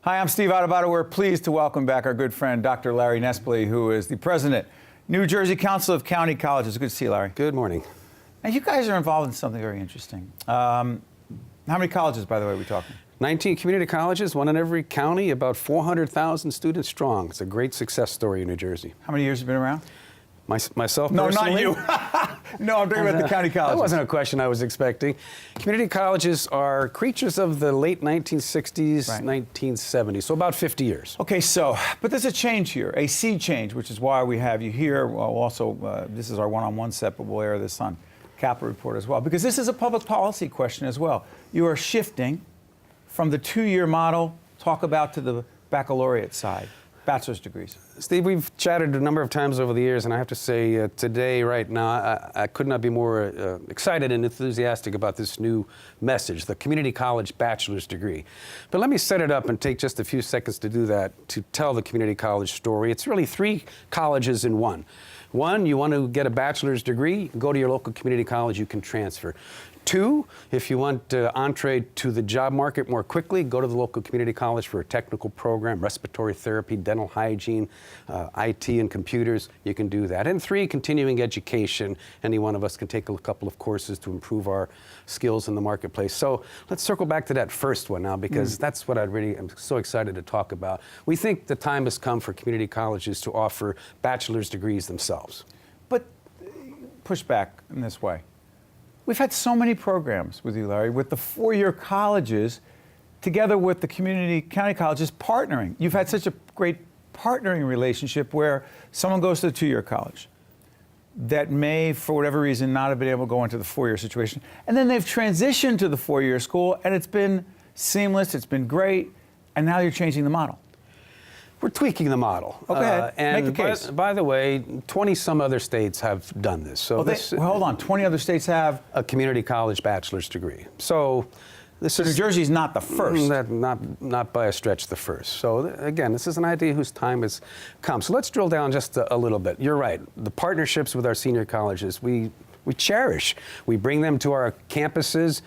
Hi, I'm Steve Adubato. We're pleased to welcome back our good friend, Dr. Larry Nespoli, who is the president, New Jersey Council of County Colleges. Good to see you, Larry. Good morning. Now, you guys are involved in something very interesting. How many colleges, by the way, are we talking? 19 community colleges, one in every county, about 400,000 students strong. It's a great success story in New Jersey. How many years have you been around? Myself No, personally? not you. No, I'm talking about the county colleges. That wasn't a question I was expecting. Community colleges are creatures of the late 1960s, Right. 1970s, so about 50 years. Okay, but there's a change here, a sea change, which is why we have you here. Well, also, this is our one-on-one set, but we'll air this on Capital Report as well, because this is a public policy question as well. You are shifting from the two-year model, talk about, to the baccalaureate side, bachelor's degrees. Steve, we've chatted a number of times over the years, and I have to say today, right now, I could not be more excited and enthusiastic about this new message, the community college bachelor's degree. But let me set it up and take just a few seconds to do that, to tell the community college story. It's really three colleges in one. One, you want to get a bachelor's degree, go to your local community college, you can transfer. Two, if you want entree to the job market more quickly, go to the local community college for a technical program, respiratory therapy, dental hygiene, IT and computers, you can do that. And three, continuing education. Any one of us can take a couple of courses to improve our skills in the marketplace. So let's circle back to that first one now, because that's what I really am so excited to talk about. We think the time has come for community colleges to offer bachelor's degrees themselves. But push back in this way. We've had so many programs with you, Larry, with the four-year colleges, together with the community county colleges partnering. You've had such a great partnering relationship where someone goes to the two-year college that may, for whatever reason, not have been able to go into the four-year situation. And then they've transitioned to the four-year school, and it's been seamless, it's been great, and now you're changing the model. We're tweaking the model. Okay, and make the case. By the way, 20-some other states have done this. So hold on, 20 other states have a community college bachelor's degree. So this is New Jersey's not the first. Not by a stretch the first. So again, this is an idea whose time has come. So let's drill down just a little bit. You're right. The partnerships with our senior colleges, we cherish. We bring them to our campuses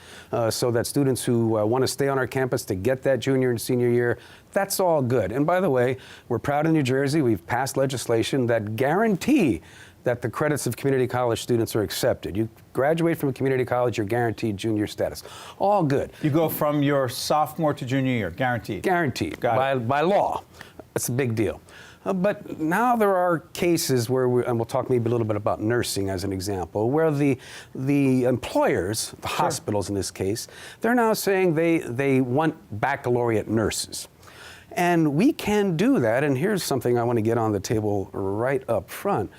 so that students who want to stay on our campus to get that junior and senior year, that's all good. And by the way, we're proud in New Jersey, we've passed legislation that guarantee that the credits of community college students are accepted. You graduate from a community college, you're guaranteed junior status. All good. You go from your sophomore to junior year, guaranteed. Guaranteed, by law. That's a big deal. But now there are cases where, and we'll talk maybe a little bit about nursing as an example, where the employers, the hospitals in this case, they're now saying they want baccalaureate nurses. And we can do that, and here's something I want to get on the table right up front.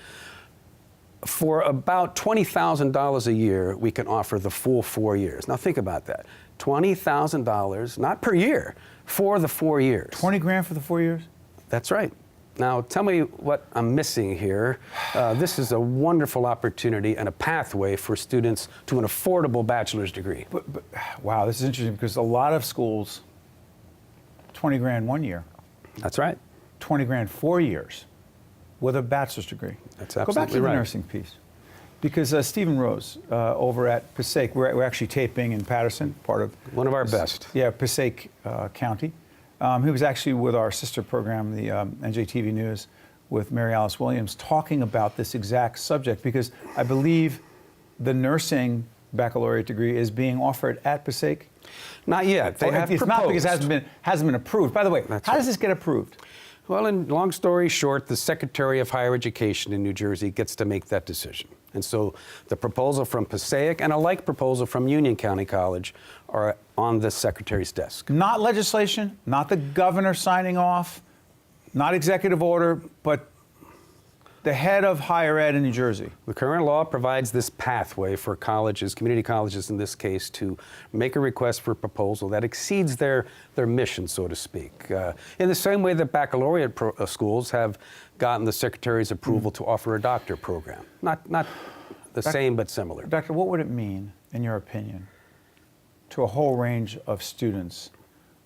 For about $20,000 a year, we can offer the full 4 years. Now think about that. $20,000, not per year, for the 4 years. 20 grand for the 4 years? That's right. Now, tell me what I'm missing here. This is a wonderful opportunity and a pathway for students to an affordable bachelor's degree. But wow, this is interesting because a lot of schools, 20 grand 1 year. That's right. 20 grand 4 years with a bachelor's degree. That's absolutely right. Go back to the nursing piece. Because Stephen Rose over at Passaic, we're actually taping in Patterson, part of one of our best. Yeah, Passaic County. He was actually with our sister program, the NJTV News, with Mary Alice Williams, talking about this exact subject, because I believe the nursing baccalaureate degree is being offered at Passaic. Not yet. They have it's proposed. not because it hasn't been approved. By the way, how does this get approved? Well, in long story short, the Secretary of Higher Education in New Jersey gets to make that decision. And so the proposal from Passaic and a like proposal from Union County College are on the Secretary's desk. Not legislation, not the governor signing off, not executive order, but the head of higher ed in New Jersey. The current law provides this pathway for colleges, community colleges in this case, to make a request for a proposal that exceeds their mission, so to speak. In the same way that baccalaureate schools have gotten the Secretary's approval to offer a doctor program. Not the same, but similar. Doctor, what would it mean, in your opinion, to a whole range of students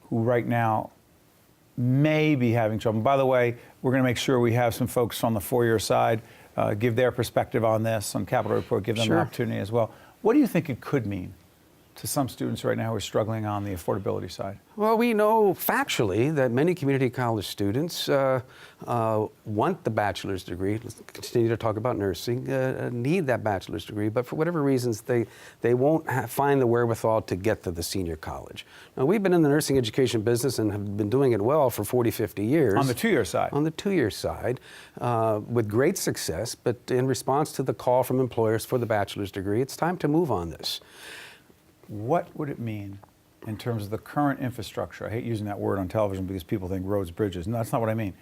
who right now may be having trouble? By the way, we're going to make sure we have some folks on the four-year side give their perspective on this on Capital Report, give them an opportunity as well. What do you think it could mean to some students right now who are struggling on the affordability side? Well, we know factually that many community college students want the bachelor's degree. Let's continue to talk about nursing, need that bachelor's degree, but for whatever reasons, they won't find the wherewithal to get to the senior college. Now, we've been in the nursing education business and have been doing it well for 40, 50 years. On the two-year side? On the two-year side, with great success, but in response to the call from employers for the bachelor's degree, it's time to move on this. What would it mean in terms of the current infrastructure? I hate using that word on television because people think roads, bridges. No, that's not what I mean.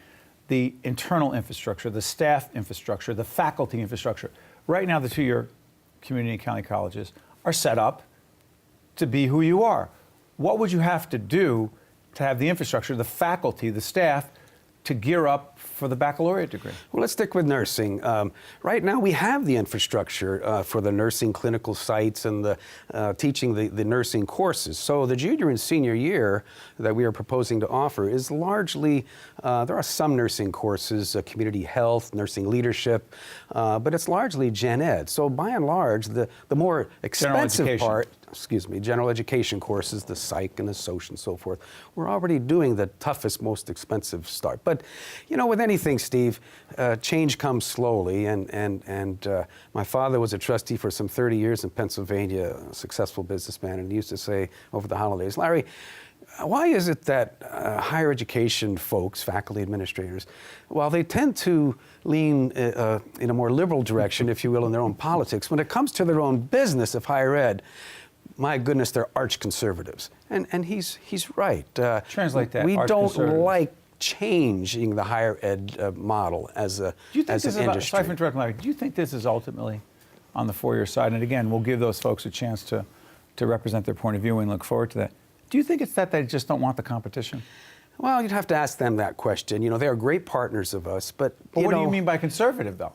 The internal infrastructure, the staff infrastructure, the faculty infrastructure. Right now, the two-year community and county colleges are set up to be who you are. What would you have to do to have the infrastructure, the faculty, the staff, to gear up for the baccalaureate degree? Well, let's stick with nursing. Right now, we have the infrastructure for the nursing clinical sites and the teaching the nursing courses. So the junior and senior year that we are proposing to offer is largely, there are some nursing courses, community health, nursing leadership, but it's largely gen ed. So by and large, the more expensive part, general education courses, the psych and the social and so forth, we're already doing the toughest, most expensive start. But, you know, with anything, Steve, change comes slowly, and my father was a trustee for some 30 years in Pennsylvania, a successful businessman, and he used to say over the holidays, Larry, why is it that higher education folks, faculty administrators, while they tend to lean in a more liberal direction, if you will, in their own politics, when it comes to their own business of higher ed, my goodness, they're arch conservatives, and he's right. Translate that. We don't like changing the higher ed model as an industry. Sorry for interrupting, Larry. Do you think this is ultimately on the four-year side? And again, we'll give those folks a chance to represent their point of view and look forward to that. Do you think it's that they just don't want the competition? Well, you'd have to ask them that question. You know, they are great partners of us, but what do you mean by conservative, though?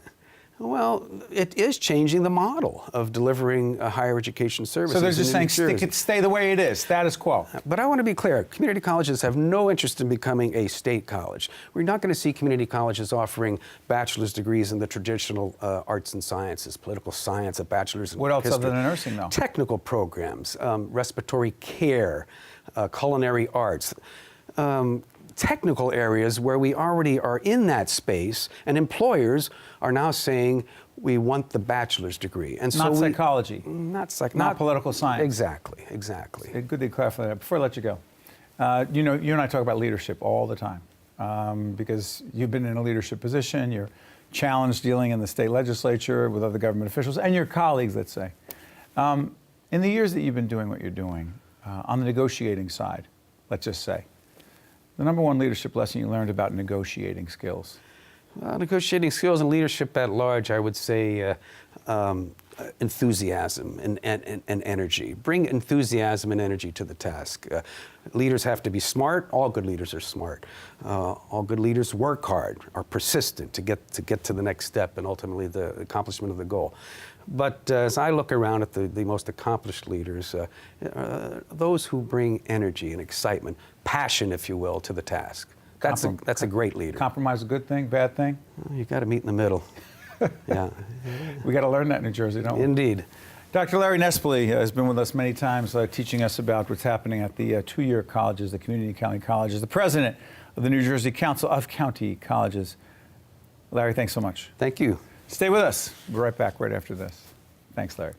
Well, it is changing the model of delivering higher education services. So they're just saying stay the way it is, status quo. But I want to be clear, community colleges have no interest in becoming a state college. We're not going to see community colleges offering bachelor's degrees in the traditional arts and sciences, political science, a bachelor's in What else history. other than nursing, though? Technical programs, respiratory care, culinary arts. Technical areas where we already are in that space, and employers are now saying we want the bachelor's degree. And not psychology. Not political science. Exactly. Good that you clarify that. Before I let you go, you know, you and I talk about leadership all the time because you've been in a leadership position, you're challenged dealing in the state legislature with other government officials and your colleagues, let's say. In the years that you've been doing what you're doing, on the negotiating side, let's just say, the number one leadership lesson you learned about negotiating skills? Negotiating skills and leadership at large, I would say enthusiasm and energy. Bring enthusiasm and energy to the task. Leaders have to be smart. All good leaders are smart. All good leaders work hard, are persistent to get to the next step and ultimately the accomplishment of the goal. But as I look around at the most accomplished leaders, those who bring energy and excitement, passion, if you will, to the task. That's a great leader. Compromise a good thing, bad thing? You got to meet in the middle. Yeah. We got to learn that in New Jersey, don't we? Indeed. Dr. Larry Nespoli has been with us many times teaching us about what's happening at the two-year colleges, the community county colleges, the president of the New Jersey Council of County Colleges. Larry, thanks so much. Thank you. Stay with us. We'll be right back right after this. Thanks, Larry.